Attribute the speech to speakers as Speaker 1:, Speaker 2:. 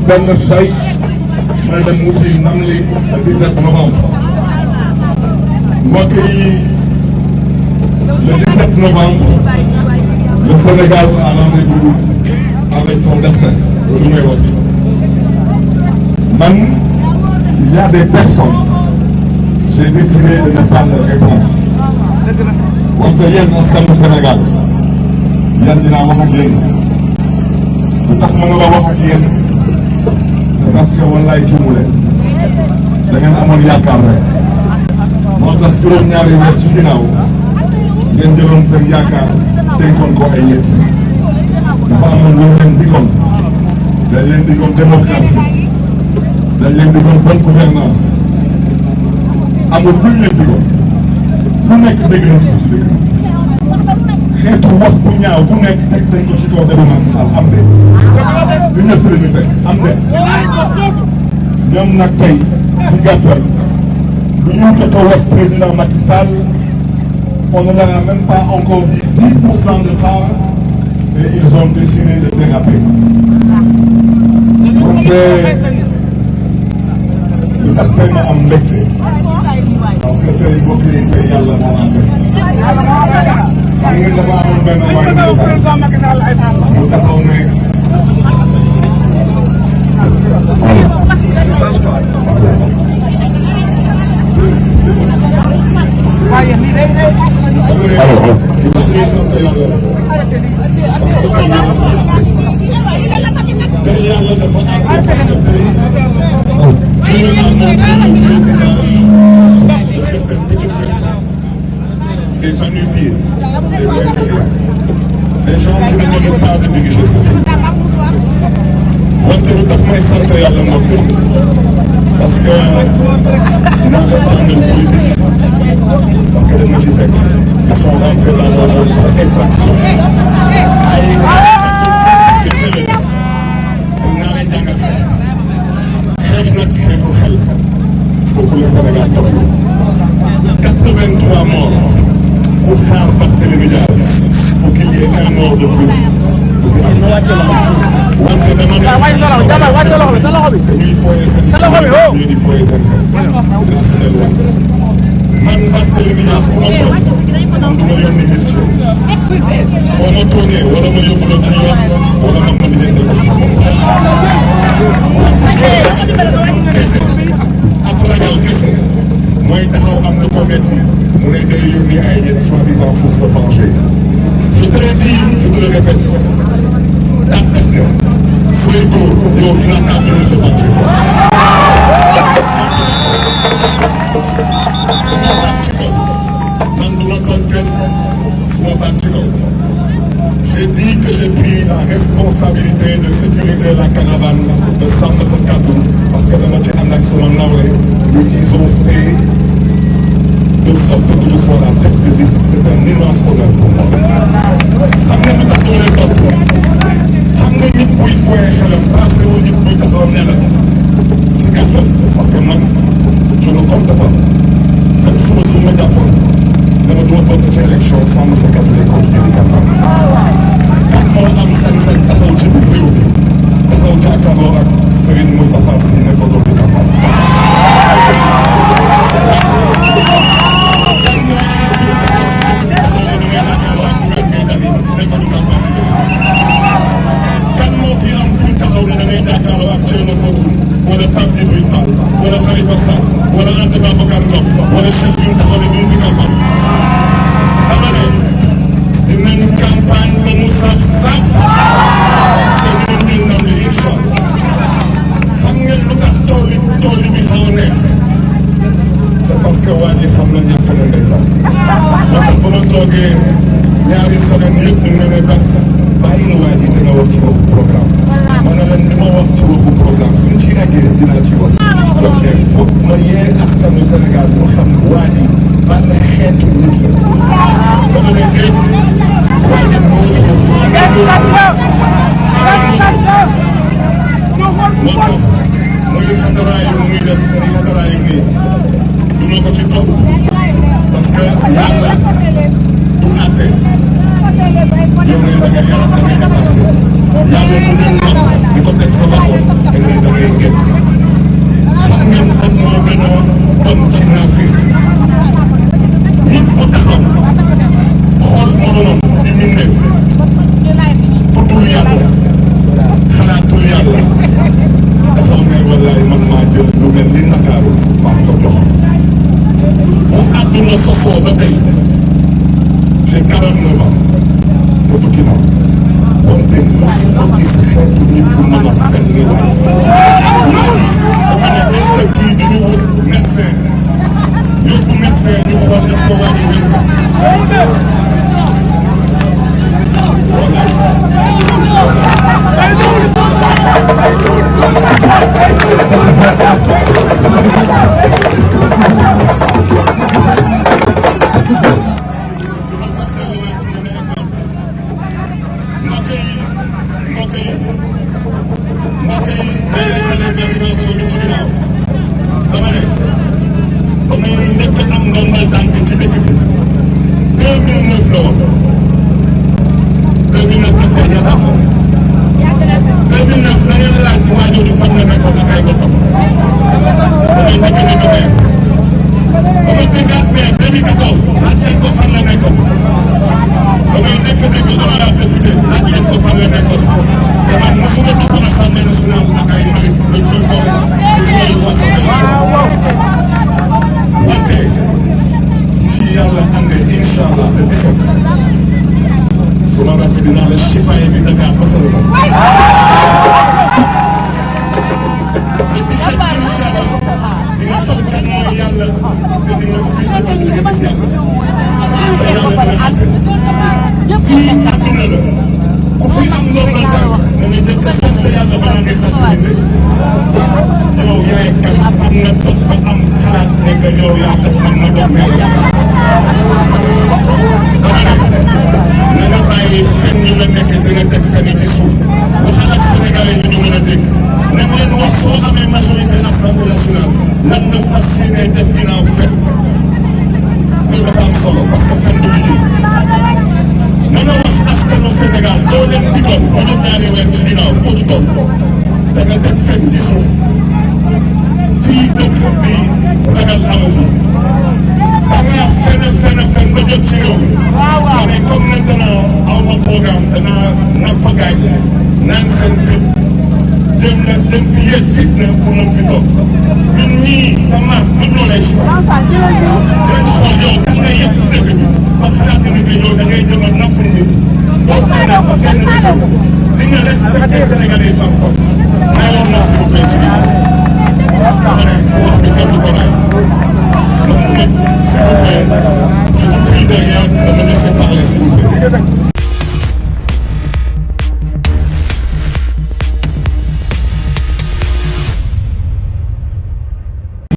Speaker 1: benn say mën dem wuti ndam li le 17 novembre mbokk yi le 17 novembre le Sénégal a rendez-vous avec son destin loolu may wax man il y a des personnes j'ai décidé de ne pas leur répondre wante yéen askanu Sénégal yéen dinaa wax ak yéen lu tax ma nga la wax ak yéen c'est parce que wallaay juumu leen da ngeen amoon yaakaar rek moo tax juróom-ñaari weer ci ginnaaw ngeen jëloon seen yaakaar dénkoon ko ay nit dafa amoon lu leen digoon dañ leen digoon démocratie dañ leen digoon bonne gouvernance amul luñ leen digoon lu nekk dégg nañ ko ci dégg xeetu wax bu ñaaw bu nekk teg nañ ko ci kaw deru Macky Sall am de lu ñëpp la ñu fekk am de ñoom nag tey ci gàttal lu ñu jot a wax président Macky Sall on ne leur a même pas encore dit 10% de ça et ils ont décidé de déraper donc lu tax tey ma am mbégte parce que tey mbokk yi tey yàlla moo am tey xam nga dafa amoon benn waay mu taxaw ne di sant yàlla parce que tey yàlla dafa àtte tey yàlla dafa àtte parce que tey Dieu a montré le vrai visage de certaines petites personnes des va-nu-pieds des moins que rien des gens qui ne méritent pas de diriger ce pays wante lu tax may sant yàlla mbokk parce que dinaa leen jàngal politique parce que dañ ma ci fekk ils sont rentrés dans le monde par effraction ay kese la naa leen jàngal xeex nag xeexu xel foofu la Sénégal toll 83 morts pour xaar Barthélémy Dias pour qu'il y ait un mort de plus du fi am wante dama ne dañuy foyee seen xel dañuy di foyee seen xel dinaa si delluwaat man Barthélémy Dias ku ma toog man du ma yónni nit ci soo ma tooñee wala ma yóbbu la ci yoon wala man ma diggante ko sama bopp wante kese ab ragal kese mooy taxaw am lu ko metti mu ne day yónni ay nit soi-disant pour se venger je te le dis je te le répète tàggat nga sooy góor yow dina tàggat te venger toi suma baat ci kaw man du ma toog kenn suma baat ci kaw j'ai dit que j'ai pris la responsabilité de sécuriser la caravane de Sàmm Sa Kàddu parce que dama ci ànd ak suma nawle ñu ils ont fait de sorte que je sois la tête de liste c'est un immense honneur pour moi xam nga lu tax dama leen topp xam nga nit buy foyee xelam passé wu nit buy taxaw ne la ci gàttal parce que man je ne compte pas même suba su ma jàppoon dama duma bokk ci élection Sàmm Sa Kàddu day continuer di campagne kan moo am sañ-sañ taxaw ci biir réew mi taxaw jàkkaarloo ak Serigne Moustapha Sy ne ko doo fi campagne kan moo am fi mu taxaw ci dëkk bi taxaw ne damay jàkkaarloo ak Bougane Gueye Dany ne ko du campagne ci dëkk kan moo fi am fi mu taxaw ne damay jàkkaarloo ak Thierno Bocoum wala Pape Djibril Fall wala Khalifa Sall wala Anta Babacar Ngom wala Cheikh yu taxaw ne du mu fi campagne dama ne dinañ campagne ba mu saf saf te dinañ jël ndam li incha allah xam ngeen lu tax tool bi xaw a neex c'est parce que waa ji xam na ñàkk na ndeysaan moo tax ba ma toogee ñaari semaine yëpp ñu ngi lay perte bàyyi na waa ji te nga wax ci waxu programme ma ne leen li ma wax ci waxu programme suñ ci eggee dinaa ci wax donc te foog ma yee askanu Sénégal ñu xam waa ji ban xeetu nit la dama ne déet waa ji nooxul moo tax muy xataraayu nu muy def di xataraayu nii du ma ko ci topp parce que yàlla du àtte yow ne da ngay effacé yàlla du jël nag di ko teg sa loxo da ngay sosoo ba tey j'ai 49 ans te tukki naa wante mosuma gis xeetu nit bu mën a fen ni waaye waa ji dama ne est-ce que kii du ñu wut médecin yóbbu médecin ñu xool est-ce que waa ji wér na dinaa la chifaye bi Dakar ba sa loxo. le 17 incha allah di nga xam kan mooy yàlla te di nga ubbi sa bët di nga gis yàlla. te yàlla dina àtte. fii àdduna la ku fi am ndombal tànk na nga njëkk a sant yàlla balaa ngay sant nit yow yaay kan fan nga toog ba am xalaat ne que yow yaa def man ma doon mel Dakar. na nga bàyyi fen ñu la nekk dina teg ka ni ci suuf waxal ak sénégalais yi ñu mën a dégg nañ leen wax soo amee majorité assemblée nationale lan nga fas yéene def ginnaaw fen loolu dafa am solo parce que fen du liggéey na nga wax askanu Sénégal doo leen digoon juróom-ñaari weer ci ginnaaw foo ci toll da nga teg fen ci suuf fii dëkk bi ragal amu fi da nga fen ba jot ci réew mi ma ne comme maintenant aw ma programme danaa napp gaay yi naan seen fit dem fi yéeg fit na pour mën fi toog ñun ñii sa maas ñun ñoo lay choix dinañ xool yow kan ngay yëpp ci dëkk bi ba xalaat ni que yow da ngay jëm a napp nit boo fi napp kenn du ñëw di nga respecté Sénégalais par force mais loolu na s'il vous plaît ci biir dama ne wax bi kenn du ko raay donc s'il vous plaît je vous prie derrière de me laisser parler s'il vous plaît